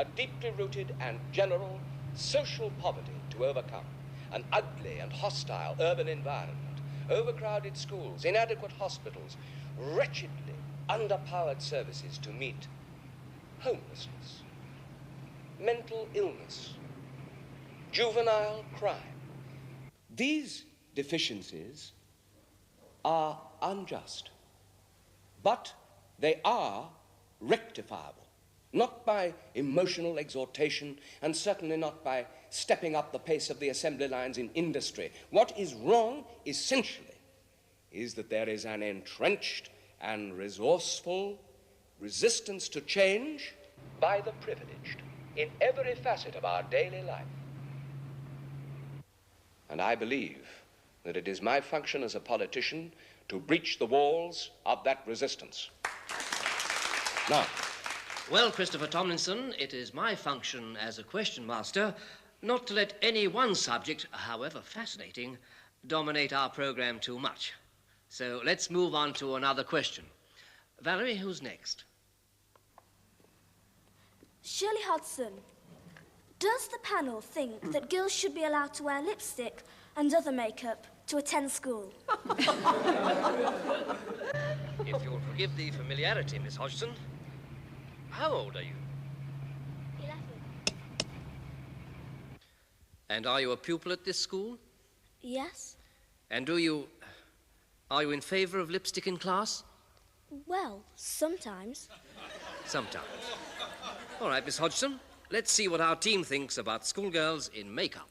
a deeply rooted and general social poverty to overcome, an ugly and hostile urban environment, overcrowded schools, inadequate hospitals, wretchedly underpowered services to meet homelessness, mental illness, juvenile crime. These deficiencies are unjust, but they are rectifiable, not by emotional exhortation and certainly not by stepping up the pace of the assembly lines in industry. What is wrong, essentially, is that there is an entrenched and resourceful resistance to change by the privileged in every facet of our daily life. And I believe that it is my function as a politician to breach the walls of that resistance. Now. Well, Christopher Tomlinson, it is my function as a question master not to let any one subject, however fascinating, dominate our program too much. So let's move on to another question. Valerie, who's next? Shirley Hodson, does the panel think that girls should be allowed to wear lipstick and other makeup to attend school? If you'll forgive the familiarity, Miss Hodgson, how old are you? 11. And are you a pupil at this school? Yes. And are you in favor of lipstick in class? Well, sometimes. Sometimes. All right, Miss Hodgson, let's see what our team thinks about schoolgirls in makeup.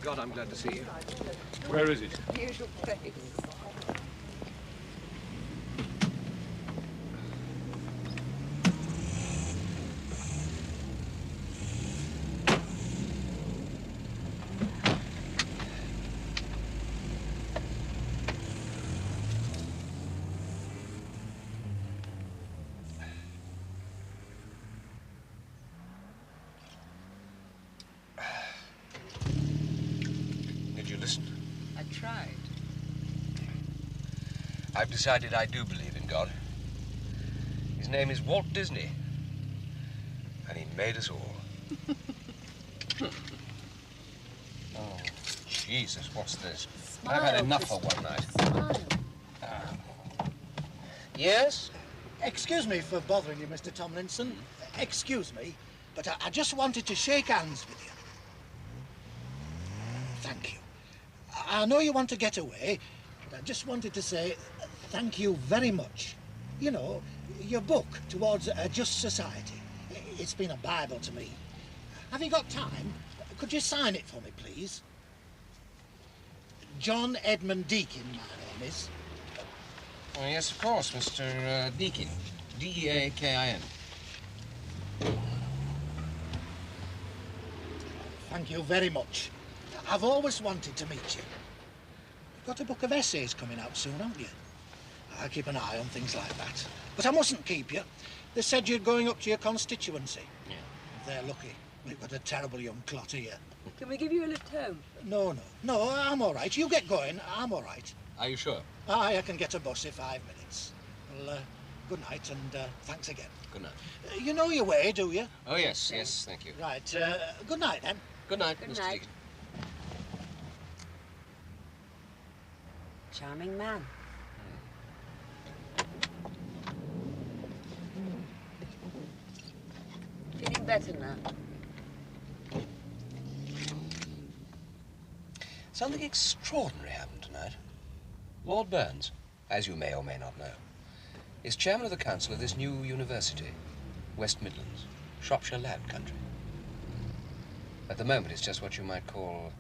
God, I'm glad to see you. Where is it? Usual place. I tried. I've decided I do believe in God. His name is Walt Disney, and he made us all. Oh, Jesus, what's this? Smile, I've had enough for one night. Smile. Yes? Excuse me for bothering you, Mr. Tomlinson. Excuse me, but I just wanted to shake hands with you. Thank you. I know you want to get away, but I just wanted to say thank you very much. You know, your book, Towards a Just Society, it's been a Bible to me. Have you got time? Could you sign it for me, please? John Edmund Deakin, my name is. Oh, yes, of course, Mr. Deakin. D-E-A-K-I-N. Thank you very much. I've always wanted to meet you. You've got a book of essays coming out soon, haven't you? I keep an eye on things like that. But I mustn't keep you. They said you're going up to your constituency. Yeah. They're lucky. We've got a terrible young clot here. Can we give you a lift home? No, I'm all right. You get going. I'm all right. Are you sure? Aye, I can get a bus in 5 minutes. Well, good night, and thanks again. Good night. You know your way, do you? Oh, yes, yes, thank you. Right, good night, then. Good night, Good Mr. night. Deakin. Charming man. Feeling better now? Something extraordinary happened tonight. Lord Burns, as you may or may not know, is chairman of the council of this new university, West Midlands, Shropshire Land Country. At the moment, it's just what you might call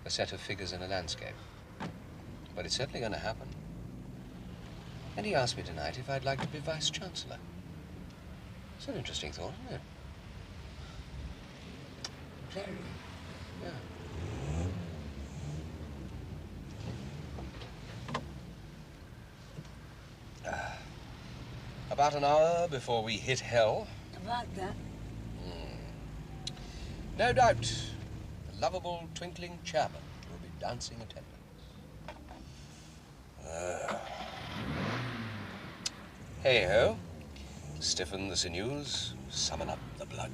a set of figures in a landscape. But it's certainly going to happen. And he asked me tonight if I'd like to be Vice-Chancellor. It's an interesting thought, isn't it? Very, yeah. About an hour before we hit hell. About that. No doubt, the lovable twinkling chairman will be dancing attendance. Hey-ho. Stiffen the sinews, summon up the blood.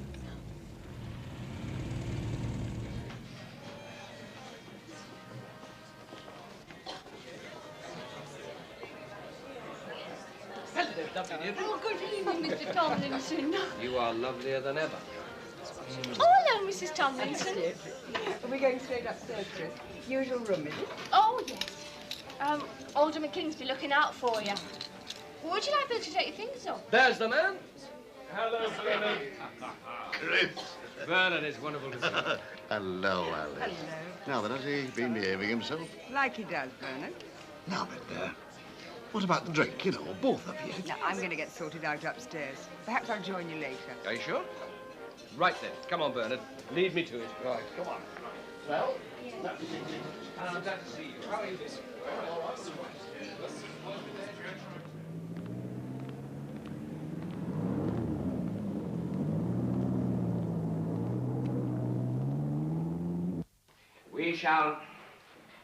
Oh, good evening, Mr. Tomlinson. You are lovelier than ever. Oh, hello, Mrs. Tomlinson. Are we going straight upstairs, Chris? Usual room, is it? Oh, yes. Alderman Kingsley looking out for you. Would you like me to take your things off? There's the man. Hello, Bernard. Chris. Bernard, it's wonderful to see you. Hello, Alice. Hello. Now then, has he been behaving himself? Like he does, Bernard. Now then, what about the drink, you know, both of you? No, I'm going to get sorted out upstairs. Perhaps I'll join you later. Are you sure? Right then. Come on, Bernard. Lead me to it. Right, come on. Well, I'm glad to see you. How are you this?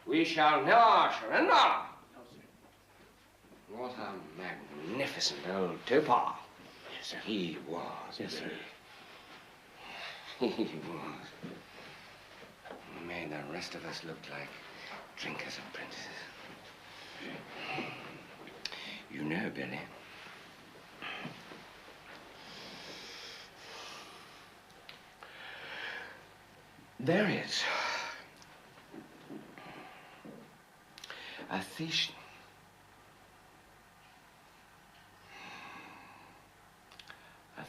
We shall now surrender. What a magnificent old topa. Yes, sir. He was. Yes, sir. He was. Made the rest of us look like drinkers' apprentices. You know, Billy. There is a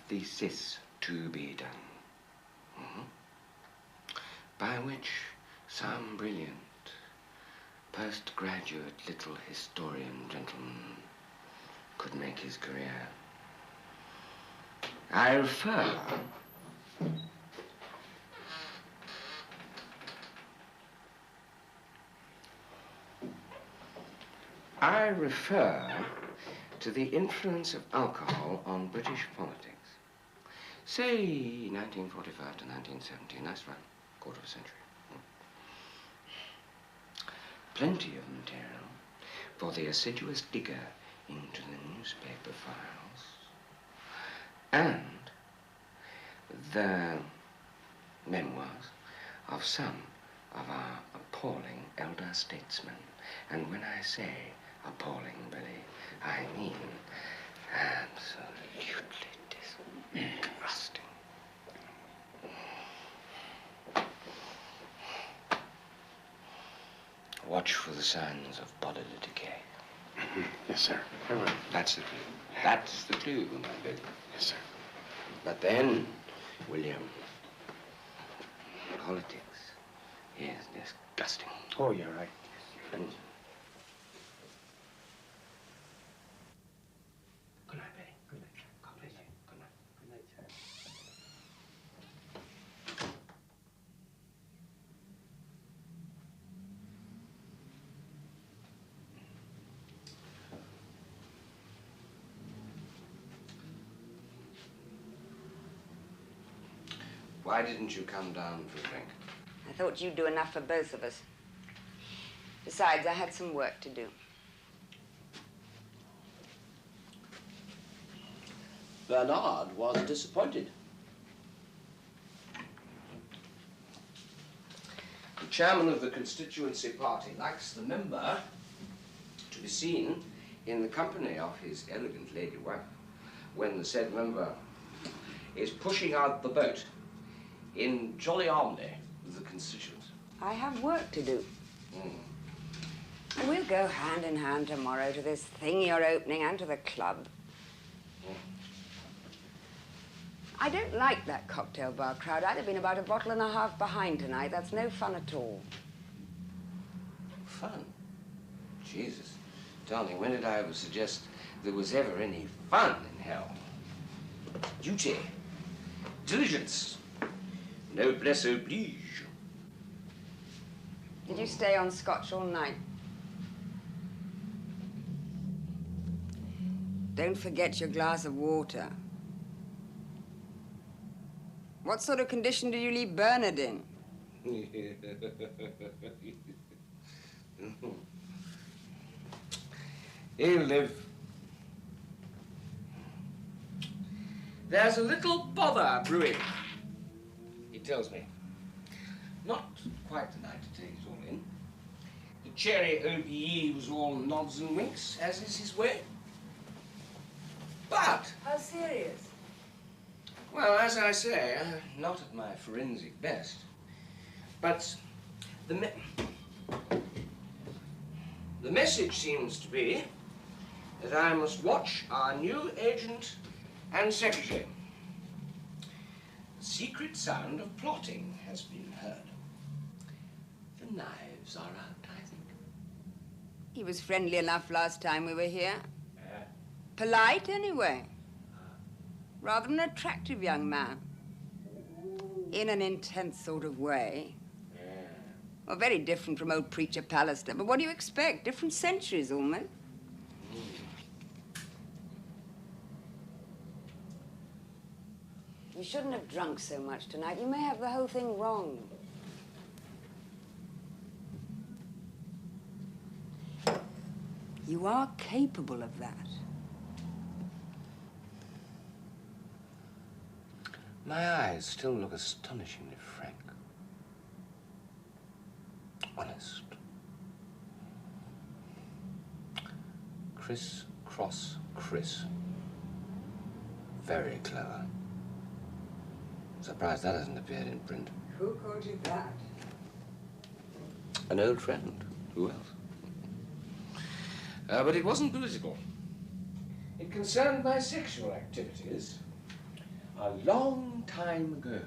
thesis to be done, by which some brilliant postgraduate little historian gentleman could make his career. I refer to the influence of alcohol on British politics. Say 1945 to 1970, nice run, quarter of a century. Plenty of material for the assiduous digger into the newspaper files. And the memoirs of some of our appalling elder statesmen. And when I say appalling, Billy, I mean absolutely disgusting. Watch for the signs of bodily decay. Yes, sir. Very well. That's the clue. That's the clue, my Billy. Yes, sir. But then, William, politics is disgusting. Oh, you're right. And good night, Billy. Good night. God bless you. Good night. Good night, sir. Why didn't you come down for a drink? I thought you'd do enough for both of us. Besides, I had some work to do. Bernard was disappointed. The chairman of the Constituency party likes the member to be seen in the company of his elegant lady wife when the said member is pushing out the boat in jolly harmony with the constituents. I have work to do. And we'll go hand in hand tomorrow to this thing you're opening and to the club. I don't like that cocktail bar crowd. I'd have been about a bottle and a half behind tonight. That's no fun at all. Fun? Jesus. Darling, when did I ever suggest there was ever any fun in hell? Duty, diligence, noblesse oblige. Did you stay on Scotch all night? Don't forget your glass of water. What sort of condition did you leave Bernard in? He'll live. There's a little bother brewing, he tells me. Not quite the night to take it all in. The cherry OBE was all nods and winks, as is his way. But... How serious? Well, as I say, not at my forensic best. But the message seems to be that I must watch our new agent and secretary. The secret sound of plotting has been heard. The knives are out, I think. He was friendly enough last time we were here. Polite, anyway. Rather an attractive young man. In an intense sort of way. Well, very different from old Preacher Pallister. But what do you expect? Different centuries, almost. You shouldn't have drunk so much tonight. You may have the whole thing wrong. You are capable of that. My eyes still look astonishingly frank. Honest. Criss, cross, Chris. Very clever. Surprised that hasn't appeared in print. Who called you that? An old friend. Who else? But it wasn't political. It concerned my sexual activities a long time ago,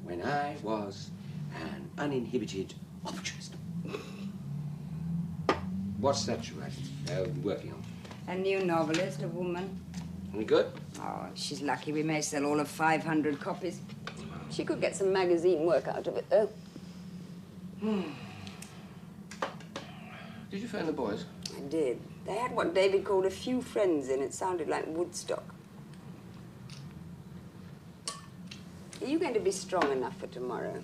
when I was an uninhibited opportunist. What's that you are working on? A new novelist, a woman. Any good? Oh, she's lucky. We may sell all of 500 copies. She could get some magazine work out of it, though. Did you phone the boys? I did. They had what David called a few friends in. It sounded like Woodstock. Are you going to be strong enough for tomorrow?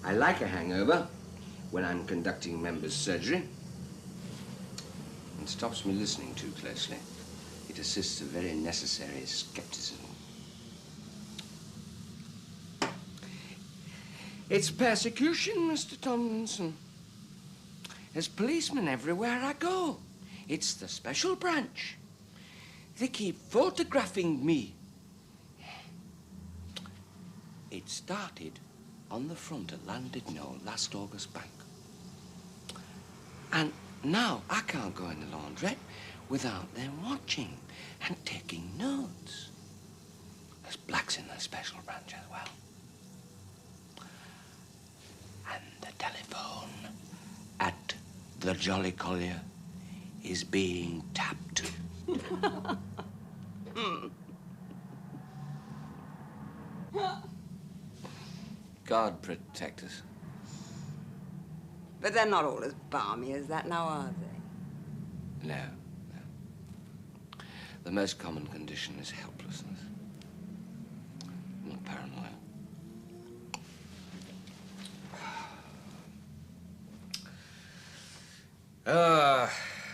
I like a hangover when I'm conducting members' surgery. It stops me listening too closely. It assists a very necessary skepticism. It's persecution, Mr. Tomlinson. There's policemen everywhere I go. It's the special branch. They keep photographing me. It started on the front at Llandudno last August bank. And now I can't go in the laundrette without them watching and taking notes. There's blacks in the special branch as well. And the telephone at the Jolly Collier is being tapped. God protect us. But they're not all as balmy as that now, are they? No. The most common condition is helplessness, not paranoia.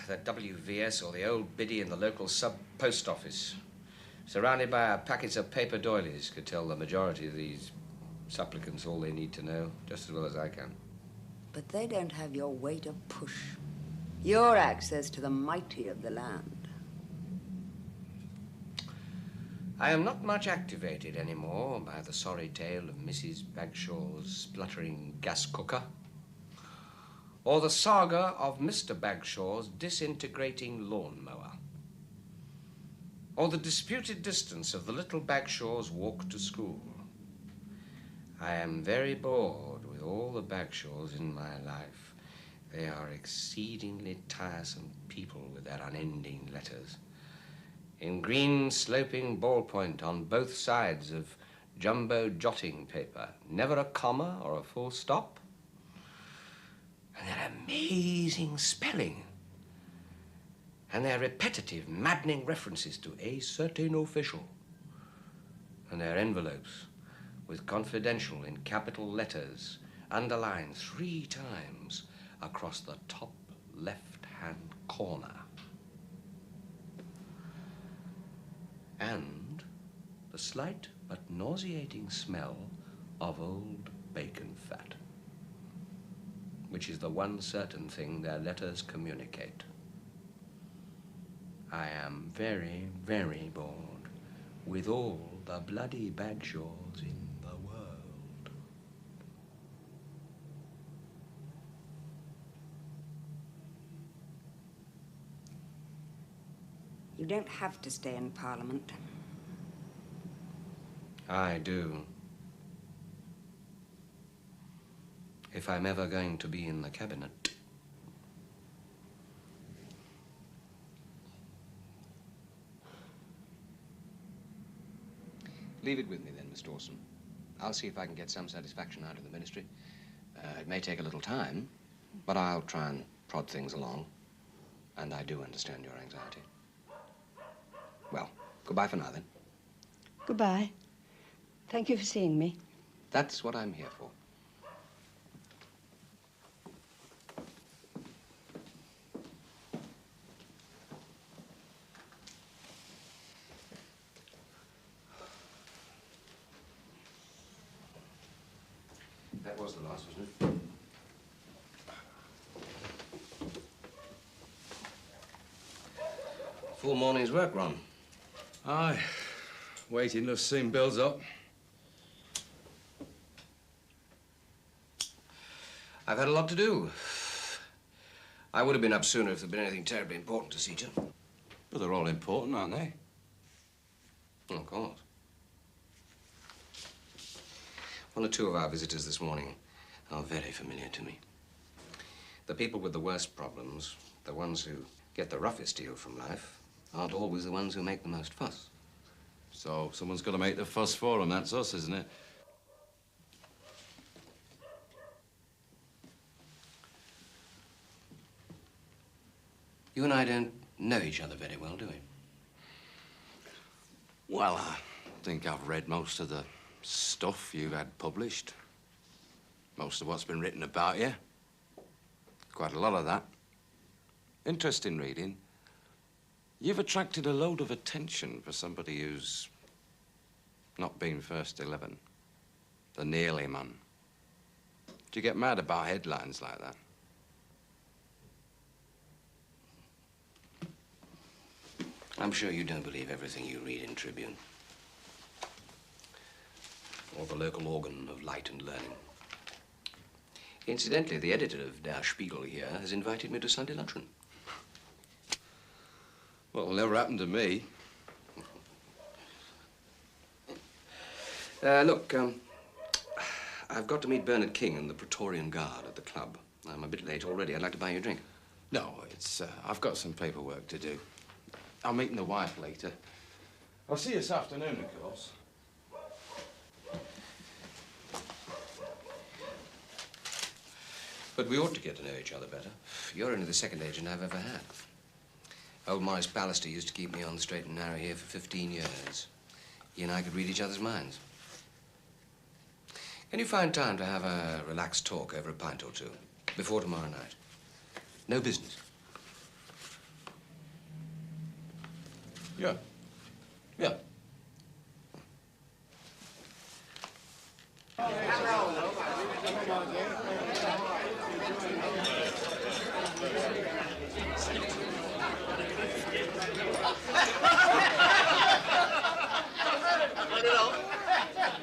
The WVS or the old biddy in the local sub-post office, surrounded by packets of paper doilies, could tell the majority of these supplicants all they need to know, just as well as I can. But they don't have your weight of push. Your access to the mighty of the land. I am not much activated anymore by the sorry tale of Mrs. Bagshaw's spluttering gas cooker, or the saga of Mr. Bagshaw's disintegrating lawnmower, or the disputed distance of the little Bagshaw's walk to school. I am very bored with all the Bagshaws in my life, They are exceedingly tiresome people with their unending letters. In green sloping ballpoint on both sides of jumbo jotting paper. Never a comma or a full stop. And their amazing spelling. And their repetitive, maddening references to a certain official. And their envelopes with confidential in capital letters, underlined 3 times across the top left-hand corner. And the slight but nauseating smell of old bacon fat, which is the one certain thing their letters communicate. I am very, very bored with all the bloody Bagshaws in the world. You don't have to stay in Parliament. I do. If I'm ever going to be in the cabinet. Leave it with me then, Miss Dawson. I'll see if I can get some satisfaction out of the ministry. It may take a little time, but I'll try and prod things along. And I do understand your anxiety. Well, goodbye for now, then. Goodbye. Thank you for seeing me. That's what I'm here for. That was the last, wasn't it? Full morning's work, Ron. Aye. Waiting to see him builds up. I've had a lot to do. I would have been up sooner if there'd been anything terribly important to see to. But they're all important, aren't they? Of course. 1 or 2 of our visitors this morning are very familiar to me. The people with the worst problems, the ones who get the roughest deal from life, aren't always the ones who make the most fuss. So someone's got to make the fuss for them. That's us, isn't it? You and I don't know each other very well, do we? Well, I think I've read most of the stuff you've had published. Most of what's been written about you. Quite a lot of that. Interesting reading. You've attracted a load of attention for somebody who's not been first 11. The nearly man. Do you get mad about headlines like that? I'm sure you don't believe everything you read in Tribune. Or the local organ of light and learning. Incidentally, the editor of Der Spiegel here has invited me to Sunday luncheon. Well, it'll never happen to me. Look, I've got to meet Bernard King and the Praetorian Guard at the club. I'm a bit late already. I'd like to buy you a drink. No, it's, I've got some paperwork to do. I'm meeting the wife later. I'll see you this afternoon, of course. But we ought to get to know each other better. You're only the second agent I've ever had. Old Maurice Ballister used to keep me on the straight and narrow here for 15 years. He and I could read each other's minds. Can you find time to have a relaxed talk over a pint or two before tomorrow night? No business. Yeah. Yeah.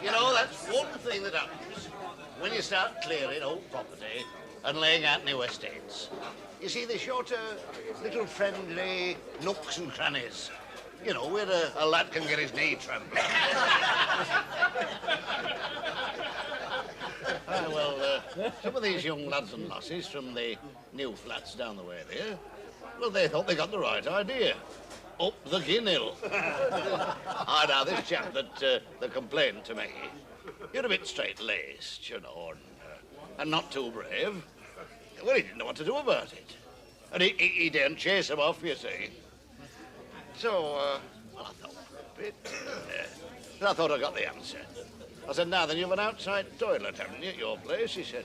You know, that's one thing that happens when you start clearing old property and laying out new estates. You see, they're sure to little friendly nooks and crannies. You know, where a lad can get his knee trampled. Well, some of these young lads and lasses from the new flats down the way there, well, they thought they got the right idea. Up the Ginnhill. Now, this chap that complained to me, you're a bit straight-laced, you know, and not too brave. Well, he didn't know what to do about it. And he daren't chase him off, you see. So, well, I thought for a bit. And I thought I got the answer. I said, now then, you have an outside toilet, haven't you, at your place? He said,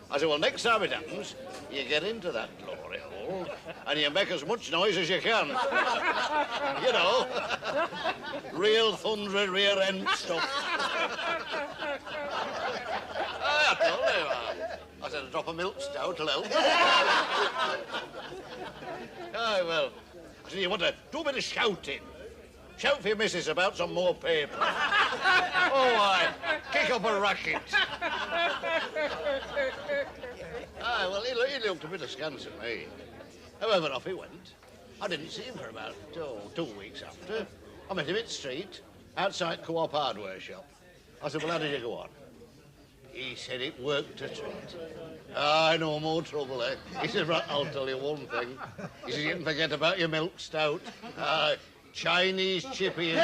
I said, well, next time it happens, you get into that glory hole and you make as much noise as you can. You know, real thundery rear end stuff. I told him, I said, a drop of milk stout will help. Well, I said, you want to do a bit of shouting. Shout for your missus about some more paper. Oh, kick up a racket. Well, he looked a bit askance at me. However, off he went. I didn't see him for about 2 weeks after. I met him in the street, outside Co-op hardware shop. I said, well, how did you go on? He said it worked a treat. No more trouble, eh? He said, right, I'll tell you one thing. He said, you can forget about your milk stout. Chinese chippy and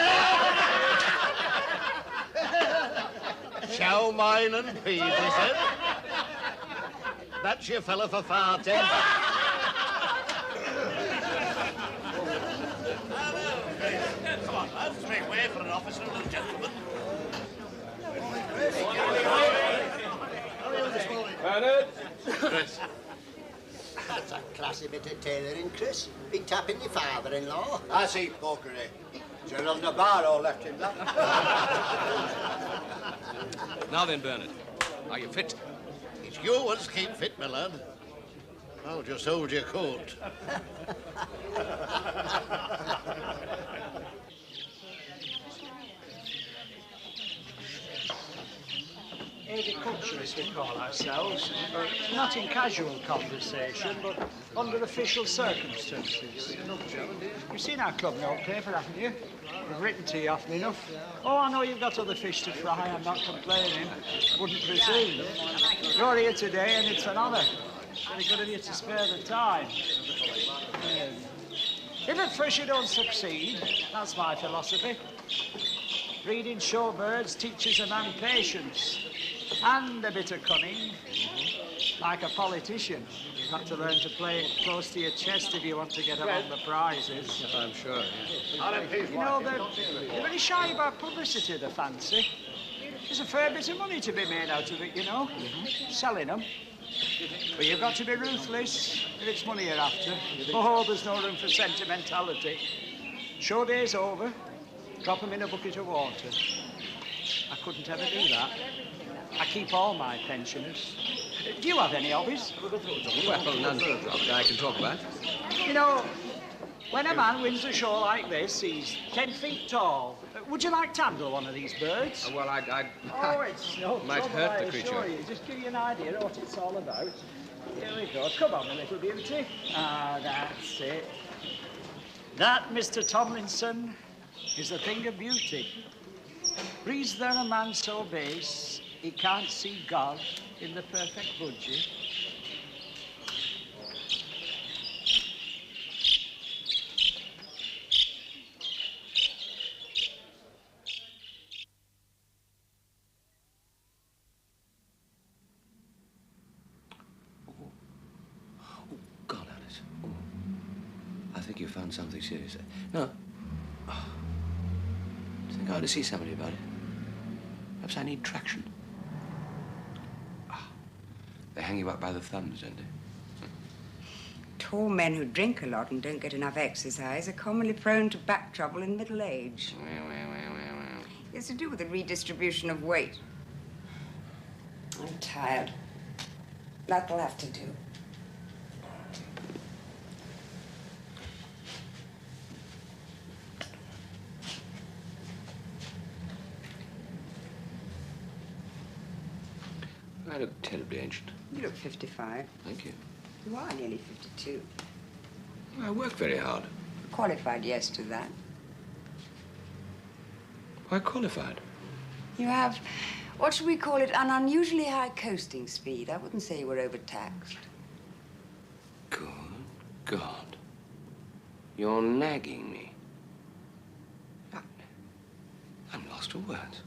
chow mein and peas, he said. That's your fella for farting. Come on, lads, make way for an officer and a gentleman. Bernard? Chris. That's a classy bit of tailoring, Chris. Been tapping your father-in-law. I see, Pokery. General Navarro left him that. Now then, Bernard, are you fit? It's you ones keep fit, my lad. I'll just hold your coat. Agriculturists, we call ourselves, not in casual conversation, but under official circumstances. You've seen our club note paper, haven't you? We've written to you often enough. Oh, I know you've got other fish to fry, I'm not complaining. Wouldn't presume. You're here today and it's an honour. Very good of you to spare the time. If at first you don't succeed, that's my philosophy. Breeding shorebirds teaches a man patience. And a bit of cunning. Like a politician. You've got to learn to play it close to your chest if you want to get among the prizes. I'm sure. You know, they're very shy about publicity, the fancy. There's a fair bit of money to be made out of it, you know. Selling them. But you've got to be ruthless if it's money you're after. Oh, there's no room for sentimentality. Show day's over. Drop them in a bucket of water. I couldn't ever do that. I keep all my pensioners. Do you have any hobbies? Well, none that I can talk about. You know, when a man wins a show like this, he's 10 feet tall. Would you like to handle one of these birds? Well, Oh, it's no might trouble, hurt I the creature. assure you. Just give you an idea of what it's all about. Here we go. Come on, my little beauty. That's it. That, Mr. Tomlinson, is a thing of beauty. Breathes there a man so base, he can't see God in the perfect budgie. God, Alice. Oh. I think you found something serious. No. Oh. I think I ought to see somebody about it. Perhaps I need traction. Oh. They hang you up by the thumbs, don't they? Tall men who drink a lot and don't get enough exercise are commonly prone to back trouble in middle age. It's to do with the redistribution of weight. I'm tired. That'll have to do. I look terribly ancient. You look 55. Thank you. You are nearly 52. I work very hard. Qualified, yes, to that. Why qualified? You have What should we call it? An unusually high coasting speed. I wouldn't say you were overtaxed. Good God. You're nagging me. I'm lost for words.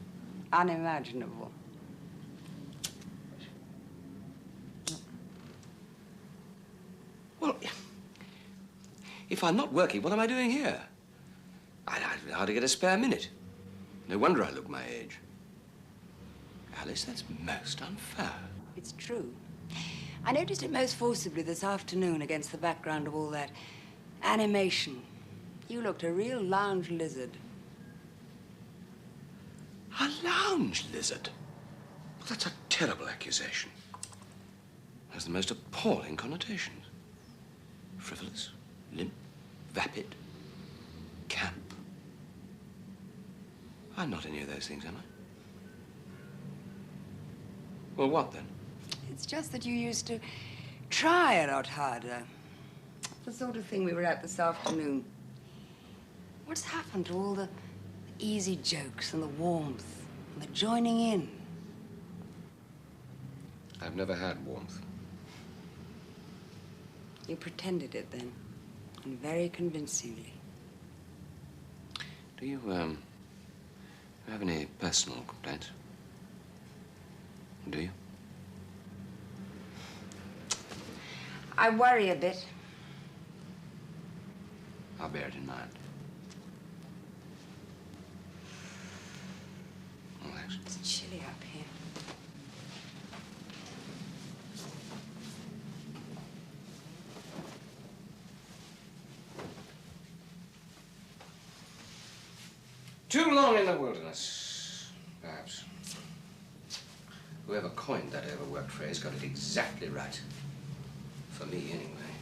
Unimaginable. Well, if I'm not working, what am I doing here? I'd hardly get a spare minute. No wonder I look my age. Alice, that's most unfair. It's true. I noticed it most forcibly this afternoon against the background of all that animation. You looked a real lounge lizard. A lounge lizard? Well, that's a terrible accusation. It has the most appalling connotations. Frivolous, limp, vapid, camp. I'm not any of those things, am I? Well, what then? It's just that you used to try a lot harder. The sort of thing we were at this afternoon. What's happened to all the easy jokes and the warmth and the joining in? I've never had warmth. You pretended it then, and very convincingly. Do you have any personal complaints? Do you? I worry a bit. I'll bear it in mind. Oh, thanks. It's chilly up here. Too long in the wilderness, perhaps. Whoever coined that overworked phrase got it exactly right. For me, anyway.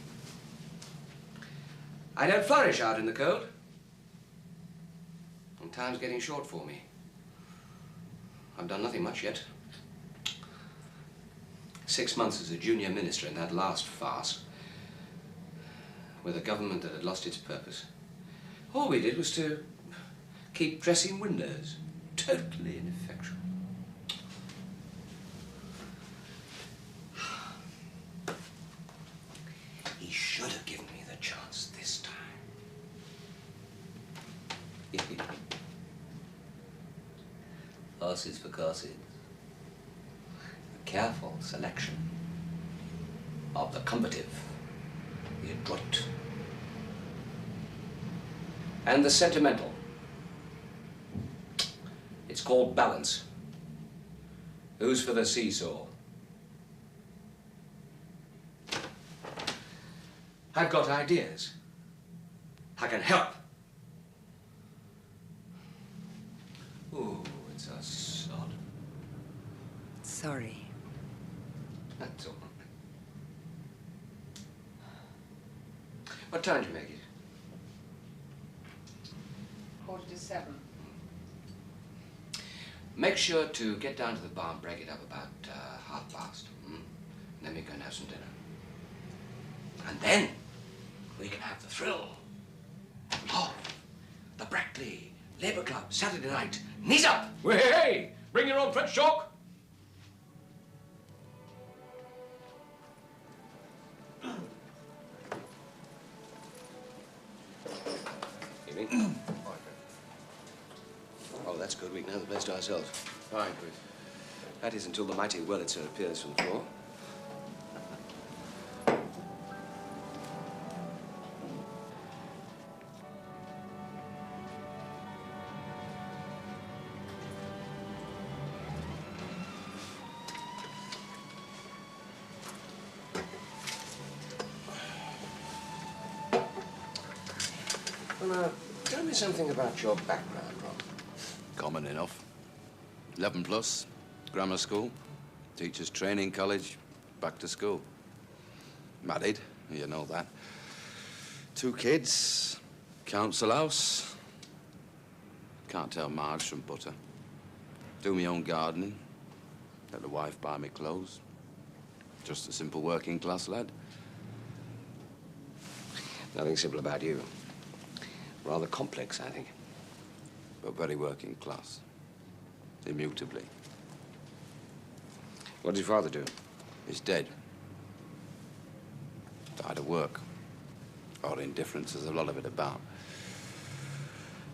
I don't flourish out in the cold. And time's getting short for me. I've done nothing much yet. 6 months as a junior minister in that last farce, with a government that had lost its purpose. All we did was to keep dressing windows. Totally ineffectual. He should have given me the chance this time. Horses for courses. A careful selection of the combative, the adroit, and the sentimental. It's called balance. Who's for the seesaw? I've got ideas. I can help. Ooh, it's a sod. Sorry. That's all right. What time did you make it? 7:45. Make sure to get down to the bar and break it up about past. And then we can have some dinner. And then we can have the thrill of the Brackley Labour Club Saturday night. Knees up! Hey, hey! Bring your own French chalk! Evening. Oh, that's good. We can have the place to ourselves. Fine, Chris. That is until the mighty Wurlitzer appears from the floor. Well, tell me something about your background, Rob. Common enough. 11 plus, grammar school, teachers training college, back to school. Married, you know that. 2 kids, council house. Can't tell Marge from butter. Do my own gardening. Let the wife buy me clothes. Just a simple working class lad. Nothing simple about you. Rather complex, I think. But very working class. Immutably. What did your father do? He's dead. Died of work. Or indifference, there's a lot of it about.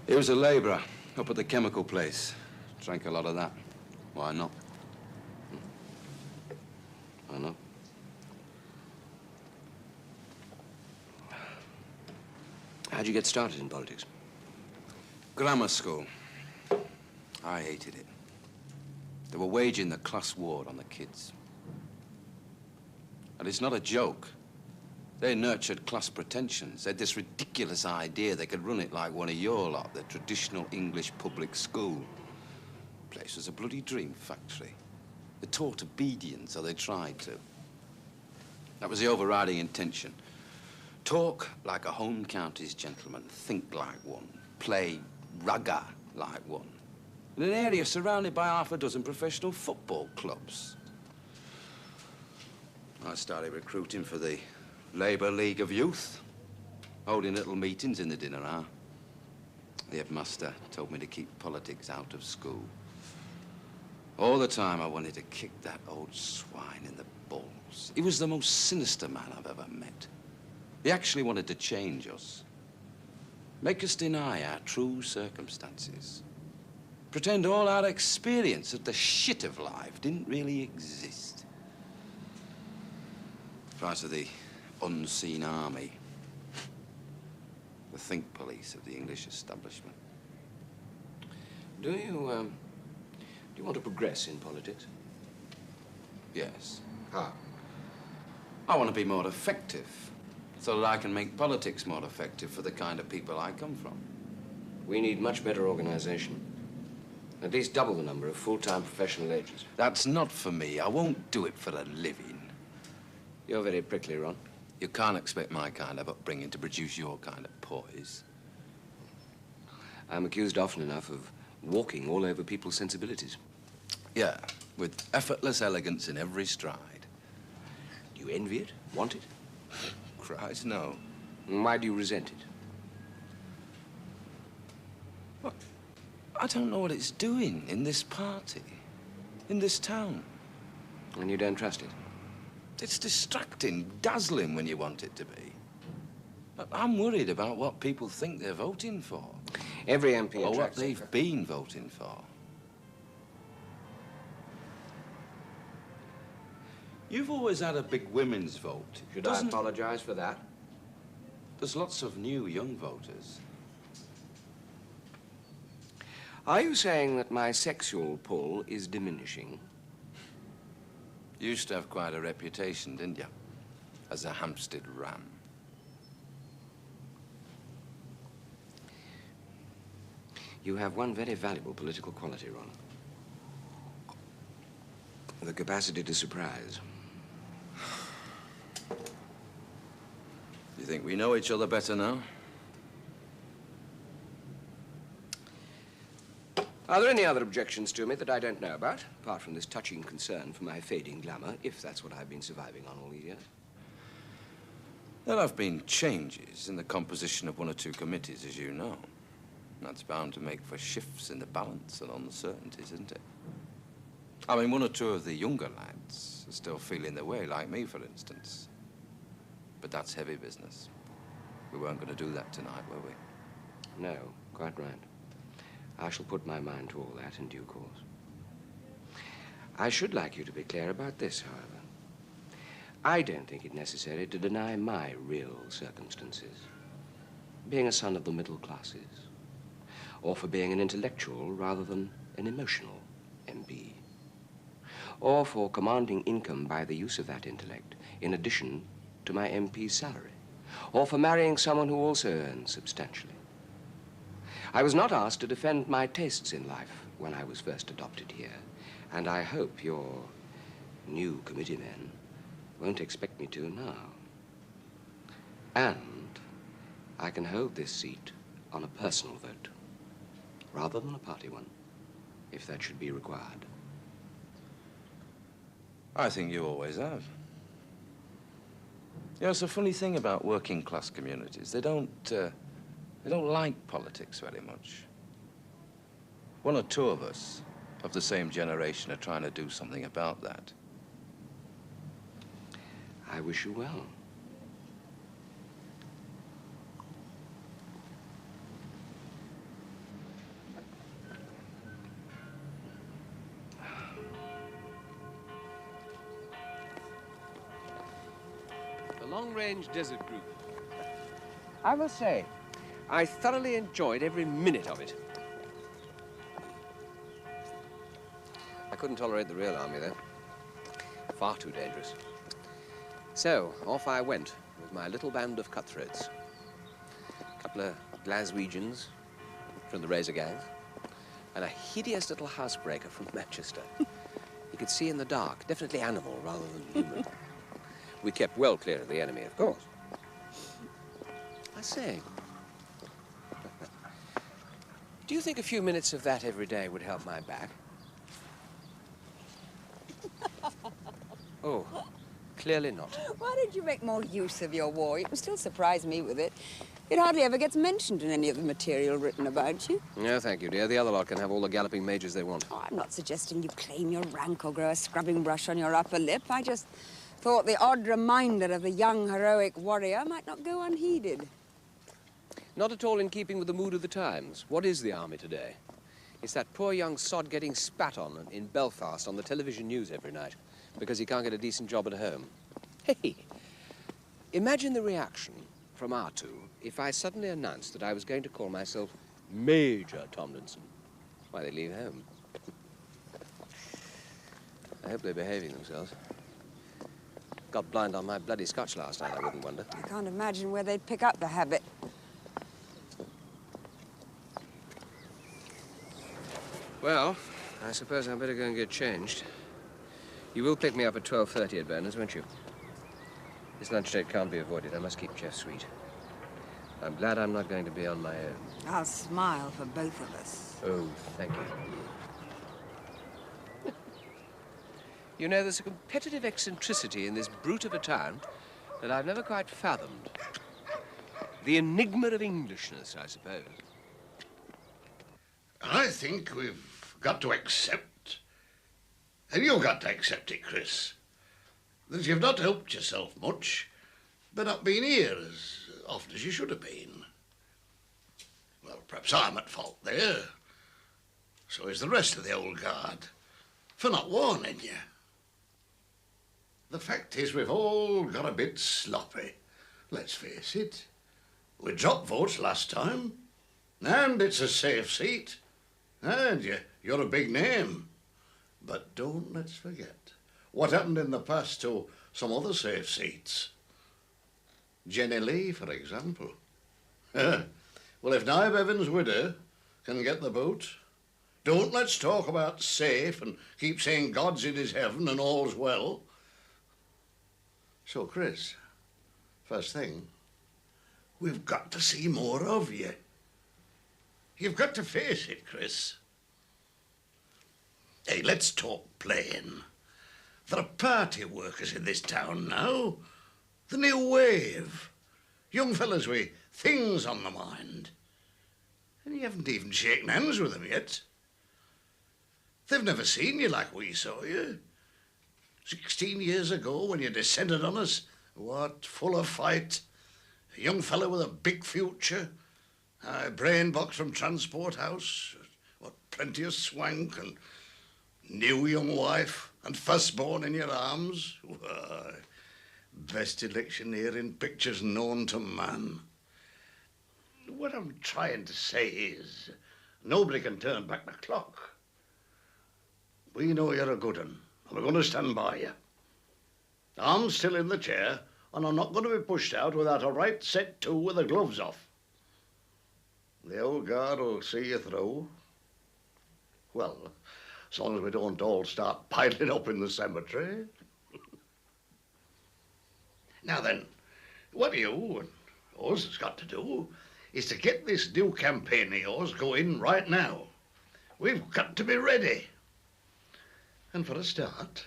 He was a labourer up at the chemical place. Drank a lot of that. Why not? I know. How'd you get started in politics? Grammar school. I hated it. They were waging the class war on the kids. And it's not a joke. They nurtured class pretensions. They had this ridiculous idea they could run it like one of your lot, the traditional English public school. The place was a bloody dream factory. They taught obedience, or they tried to. That was the overriding intention. Talk like a home counties gentleman, think like one, play ragga like one. In an area surrounded by half a dozen professional football clubs. I started recruiting for the Labour League of Youth, holding little meetings in the dinner hour. The headmaster told me to keep politics out of school. All the time I wanted to kick that old swine in the balls. He was the most sinister man I've ever met. He actually wanted to change us. Make us deny our true circumstances. Pretend all our experience of the shit of life didn't really exist. Part of the unseen army. The think police of the English establishment. Do you want to progress in politics? Yes. How? I want to be more effective, so that I can make politics more effective for the kind of people I come from. We need much better organization. At least double the number of full-time professional agents. That's not for me. I won't do it for a living. You're very prickly, Ron. You can't expect my kind of upbringing to produce your kind of poise. I'm accused often enough of walking all over people's sensibilities. Yeah, with effortless elegance in every stride. Do you envy it? Want it? Christ, no. And why do you resent it? What? I don't know what it's doing in this party, in this town. And you don't trust it? It's distracting, dazzling when you want it to be. But I'm worried about what people think they're voting for. Every MP or what attracts they've been voting for. You've always had a big women's vote. Should I apologize for that? There's lots of new young voters. Are you saying that my sexual pull is diminishing? You used to have quite a reputation, didn't you? As a Hampstead ram. You have one very valuable political quality, Ron. The capacity to surprise. You think we know each other better now? Are there any other objections to me that I don't know about, apart from this touching concern for my fading glamour, if that's what I've been surviving on all these years? There have been changes in the composition of one or two committees, as you know. That's bound to make for shifts in the balance and uncertainties, isn't it? I mean, one or two of the younger lads are still feeling their way, like me, for instance. But that's heavy business. We weren't going to do that tonight, were we? No, quite right. I shall put my mind to all that in due course. I should like you to be clear about this, however. I don't think it necessary to deny my real circumstances. Being a son of the middle classes, or for being an intellectual rather than an emotional MP, or for commanding income by the use of that intellect in addition to my MP's salary, or for marrying someone who also earns substantially. I was not asked to defend my tastes in life when I was first adopted here, and I hope your new committeemen won't expect me to now. And I can hold this seat on a personal vote, rather than a party one, if that should be required. I think you always have. You know, it's a funny thing about working class communities. They don't like politics very much. One or two of us of the same generation are trying to do something about that. I wish you well. The long-range desert group. I will say, I thoroughly enjoyed every minute of it. I couldn't tolerate the real army, though. Far too dangerous. So, off I went with my little band of cutthroats. A couple of Glaswegians from the Razor Gangs, and a hideous little housebreaker from Manchester. You could see in the dark, definitely animal rather than human. We kept well clear of the enemy, of course. I say, do you think a few minutes of that every day would help my back? Oh, clearly not. Why don't you make more use of your war? You can still surprise me with it. It hardly ever gets mentioned in any of the material written about you. No, thank you, dear. The other lot can have all the galloping majors they want. Oh, I'm not suggesting you claim your rank or grow a scrubbing brush on your upper lip. I just thought the odd reminder of the young, heroic warrior might not go unheeded. Not at all in keeping with the mood of the times. What is the army today? It's that poor young sod getting spat on in Belfast on the television news every night because he can't get a decent job at home. Hey, imagine the reaction from our two if I suddenly announced that I was going to call myself Major Tomlinson. Why, they'd leave home. I hope they're behaving themselves. Got blind on my bloody scotch last night, I wouldn't wonder. I can't imagine where they'd pick up the habit. Well, I suppose I'd better go and get changed. You will pick me up at 12:30 at Berners, won't you? This lunch date can't be avoided. I must keep Jeff sweet. I'm glad I'm not going to be on my own. I'll smile for both of us. Oh, thank you. You know, there's a competitive eccentricity in this brute of a town that I've never quite fathomed. The enigma of Englishness, I suppose. I think we've got to accept, and you've got to accept it, Chris, that you've not helped yourself much by not being here as often as you should have been. Well, perhaps I'm at fault there. So is the rest of the old guard for not warning you. The fact is we've all got a bit sloppy, let's face it. We dropped votes last time, and it's a safe seat. And you're a big name. But don't let's forget what happened in the past to some other safe seats. Jenny Lee, for example. Well, if Nive Evans' widow can get the boot, don't let's talk about safe and keep saying God's in his heaven and all's well. So, Chris, first thing, we've got to see more of you. You've got to face it, Chris. Hey, let's talk plain. There are party workers in this town now. The new wave. Young fellas with things on the mind. And you haven't even shaken hands with them yet. They've never seen you like we saw you. 16 years ago when you descended on us, what, full of fight. A young fella with a big future. A brain box from Transport House. What, plenty of swank and new young wife and firstborn in your arms. Why, best electioneering pictures known to man. What I'm trying to say is, nobody can turn back the clock. We know you're a good one, and we're going to stand by you. I'm still in the chair, and I'm not going to be pushed out without a right set to with the gloves off. The old guard will see you through. Well, as long as we don't all start piling up in the cemetery. Now then, what you and us has got to do is to get this new campaign of yours going right now. We've got to be ready. And for a start,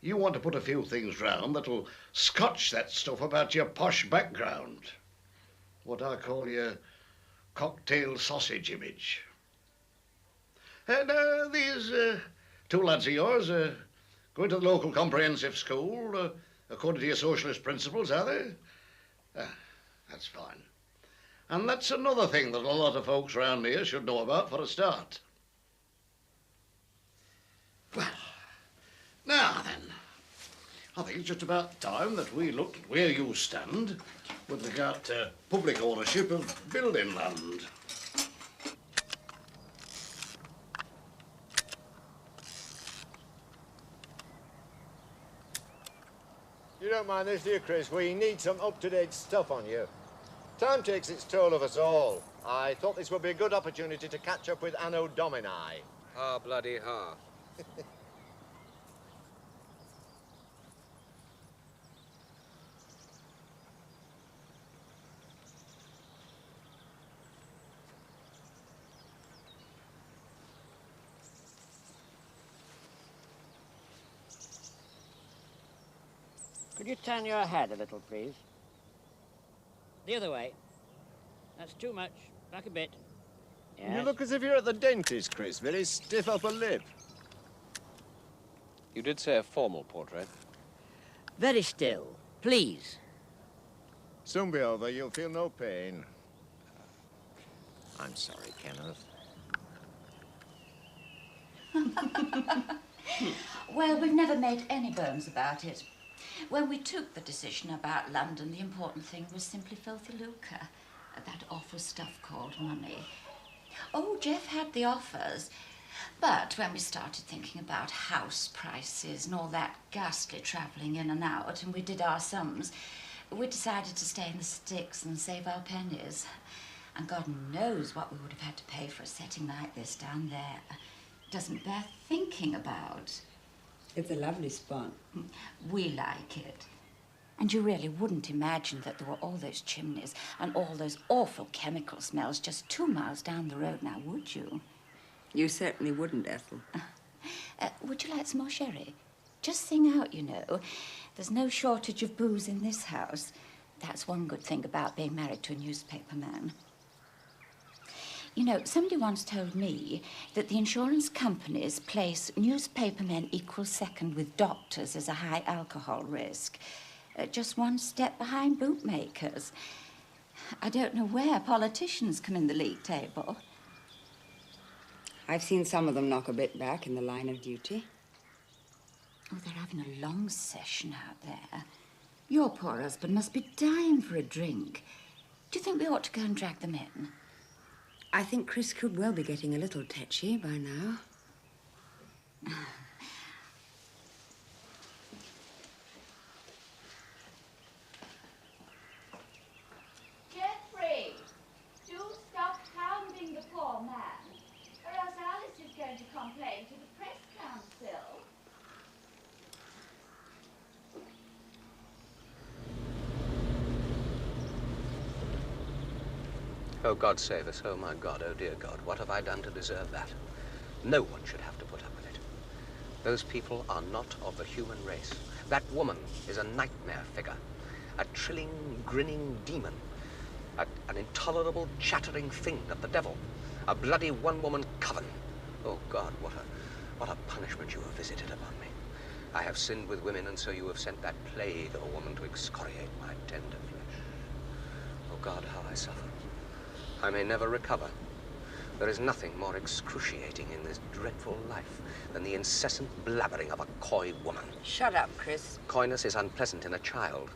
you want to put a few things round that'll scotch that stuff about your posh background. What I call your cocktail sausage image. And these two lads of yours going to the local comprehensive school according to your socialist principles, are they? Ah, that's fine. And that's another thing that a lot of folks around here should know about for a start. Well, now then, I think it's just about time that we looked at where you stand with regard to public ownership of building land. You don't mind this, do you, Chris? We need some up-to-date stuff on you. Time takes its toll of us all. I thought this would be a good opportunity to catch up with Anno Domini. Ha, bloody ha. Could you turn your head a little, please? The other way. That's too much. Back a bit. Yes. You look as if you're at the dentist, Chris. Very stiff upper lip. You did say a formal portrait. Very still, please. Soon be over. You'll feel no pain. I'm sorry, Kenneth. Well, we've never made any bones about it. When we took the decision about London, the important thing was simply filthy lucre. That awful stuff called money. Oh, Jeff had the offers. But when we started thinking about house prices and all that ghastly travelling in and out, and we did our sums, we decided to stay in the sticks and save our pennies. And God knows what we would have had to pay for a setting like this down there. It doesn't bear thinking about. It's a lovely spot. We like it. And you really wouldn't imagine that there were all those chimneys and all those awful chemical smells just 2 miles down the road now, would you? You certainly wouldn't, Ethel. Would you like some more sherry? Just sing out, you know. There's no shortage of booze in this house. That's one good thing about being married to a newspaper man. You know, somebody once told me that the insurance companies place newspapermen equal second with doctors as a high alcohol risk. Just one step behind bootmakers. I don't know where politicians come in the league table. I've seen some of them knock a bit back in the line of duty. Oh, they're having a long session out there. Your poor husband must be dying for a drink. Do you think we ought to go and drag them in? I think Chris could well be getting a little tetchy by now. Geoffrey, do stop hounding the poor man, or else Alice is going to complain to the press council. Oh, God save us. Oh, my God. Oh, dear God. What have I done to deserve that? No one should have to put up with it. Those people are not of the human race. That woman is a nightmare figure. A trilling, grinning demon. An intolerable, chattering thing of the devil. A bloody one-woman coven. Oh, God, what a punishment you have visited upon me. I have sinned with women, and so you have sent that plague of a woman to excoriate my tender flesh. Oh, God, how I suffer. I may never recover. There is nothing more excruciating in this dreadful life than the incessant blabbering of a coy woman. Shut up, Chris. Coyness is unpleasant in a child.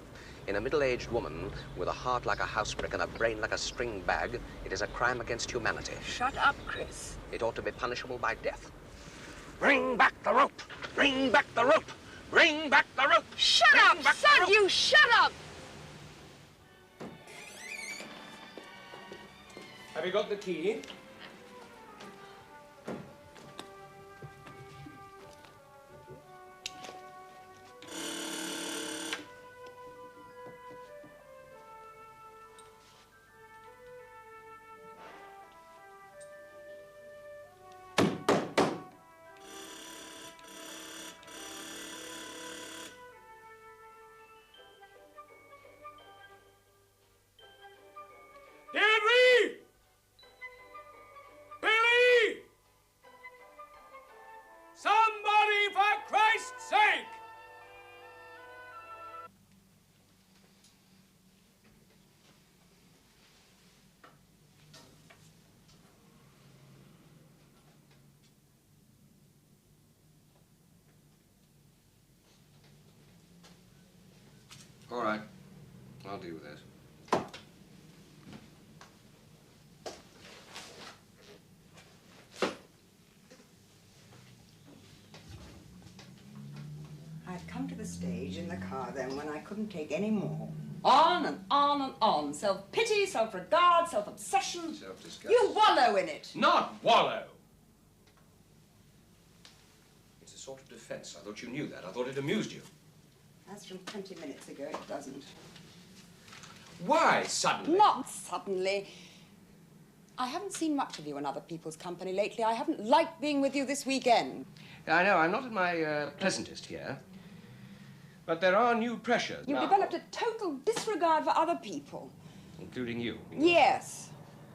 In a middle-aged woman with a heart like a house brick and a brain like a string bag, it is a crime against humanity. Shut up, Chris. It ought to be punishable by death. Bring back the rope! Bring back the rope! Bring back the rope! Shut up, son! You shut up! Have you got the key? All right. I'll deal with this. I'd come to the stage in the car then when I couldn't take any more. On and on and on. Self-pity, self-regard, self-obsession. Self-disgust. You wallow in it. Not wallow! It's a sort of defense. I thought you knew that. I thought it amused you. That's from 20 minutes ago. It doesn't. Why suddenly? Not suddenly. I haven't seen much of you in other people's company lately. I haven't liked being with you this weekend. I know, I'm not at my pleasantest here. But there are new pressures You've now. developed a total disregard for other people. Including you. Yes.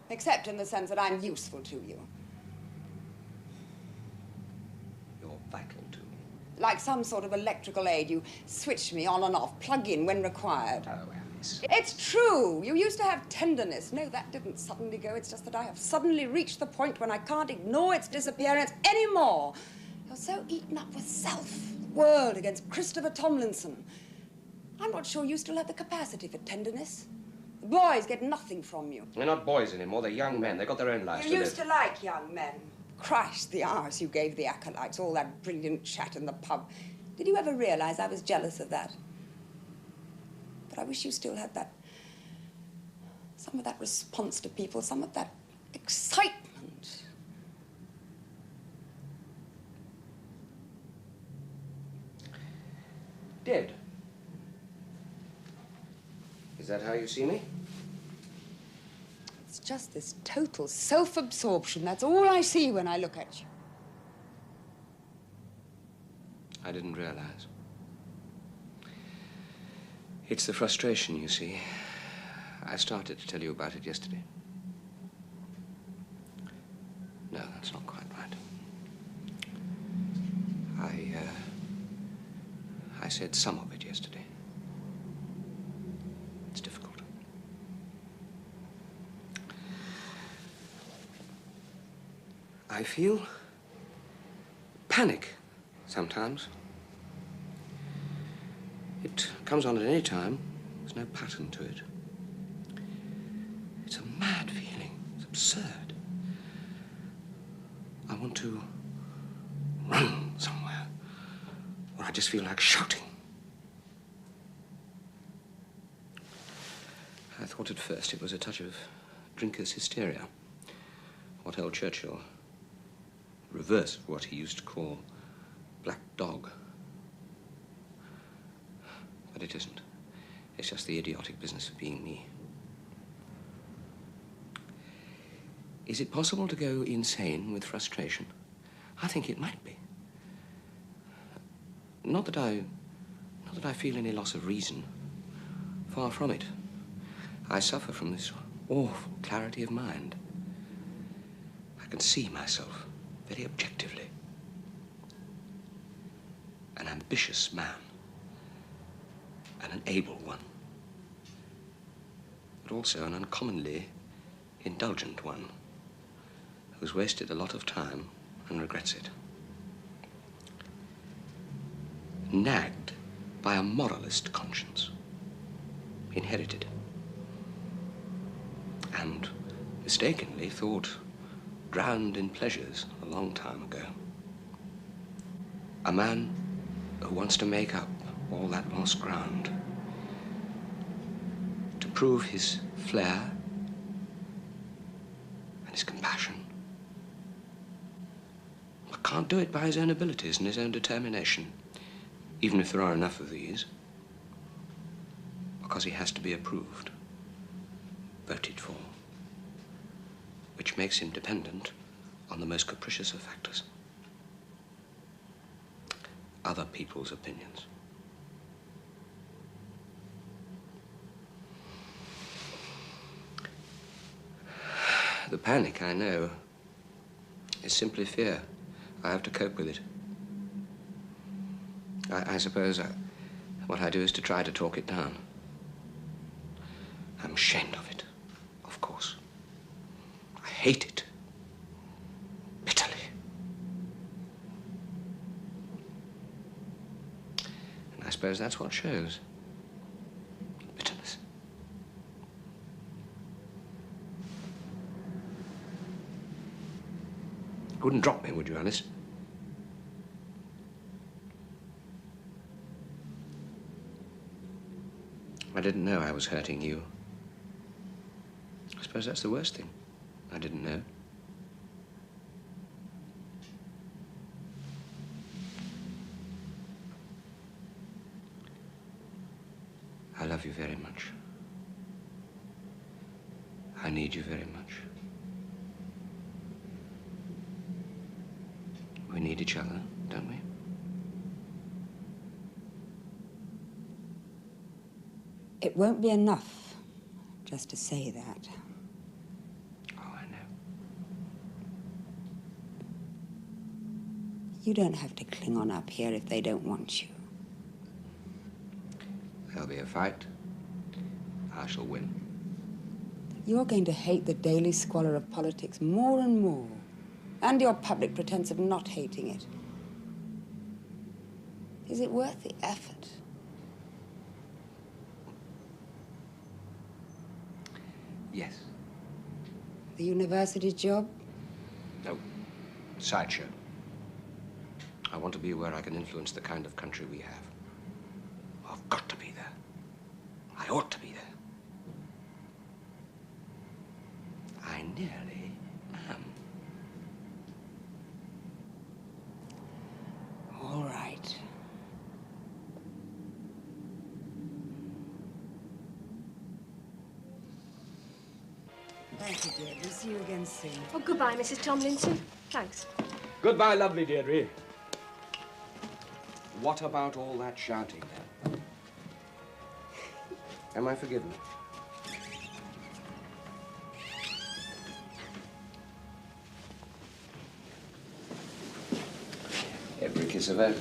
Except in the sense that I'm useful to you. You're vital to me. Like some sort of electrical aid, you switch me on and off, plug in when required. Oh, Alice. It's true. You used to have tenderness. No, that didn't suddenly go. It's just that I have suddenly reached the point when I can't ignore its disappearance anymore. You're so eaten up with self, the world against Christopher Tomlinson. I'm not sure you still have the capacity for tenderness. The boys get nothing from you. They're not boys anymore. They're young men. They've got their own lives to You live. used to like young men. Christ, the hours you gave the acolytes, all that brilliant chat in the pub. Did you ever realize I was jealous of that? But I wish you still had that, some of that response to people, some of that excitement. Dead. Is that how you see me? It's just this total self-absorption. That's all I see when I look at you. I didn't realize. It's the frustration, you see. I started to tell you about it yesterday. No, that's not quite right. I said some of it yesterday. It's difficult. I feel panic sometimes. It comes on at any time. There's no pattern to it. It's a mad feeling. It's absurd. I want to run somewhere, or I just feel like shouting. I thought at first it was a touch of drinker's hysteria. What old Churchill, reverse of what he used to call black dog. But it isn't. It's just the idiotic business of being me. Is it possible to go insane with frustration? I think it might be. Not that I feel any loss of reason. Far from it. I suffer from this awful clarity of mind. I can see myself very objectively. An ambitious man. And an able one. But also an uncommonly indulgent one who's wasted a lot of time and regrets it. Nagged by a moralist conscience. Inherited. And mistakenly thought drowned in pleasures a long time ago. A man who wants to make up all that lost ground. To prove his flair and his compassion. But can't do it by his own abilities and his own determination, even if there are enough of these, because he has to be approved, voted for, which makes him dependent on the most capricious of factors. Other people's opinions. The panic, I know, is simply fear. I have to cope with it. I suppose what I do is to try to talk it down. I'm ashamed of it, of course. I hate it. Bitterly. And I suppose that's what shows. wouldn't drop me, would you, Alice? I didn't know I was hurting you. I suppose that's the worst thing. I didn't know. I love you very much. I need you very much. We need each other, don't we? It won't be enough just to say that. Oh, I know. You don't have to cling on up here if they don't want you. There'll be a fight. I shall win. You're going to hate the daily squalor of politics more and more, and your public pretense of not hating it. Is it worth the effort? Yes. The university job? No. Sideshow. I want to be where I can influence the kind of country we have. I've got to be there. I ought to be there. I nearly am. All right. Thank you, dear. We'll see you again soon. Oh, goodbye, Mrs. Tomlinson. Thanks. Goodbye, lovely Deirdre. What about all that shouting then? Am I forgiven? Every kiss a vote.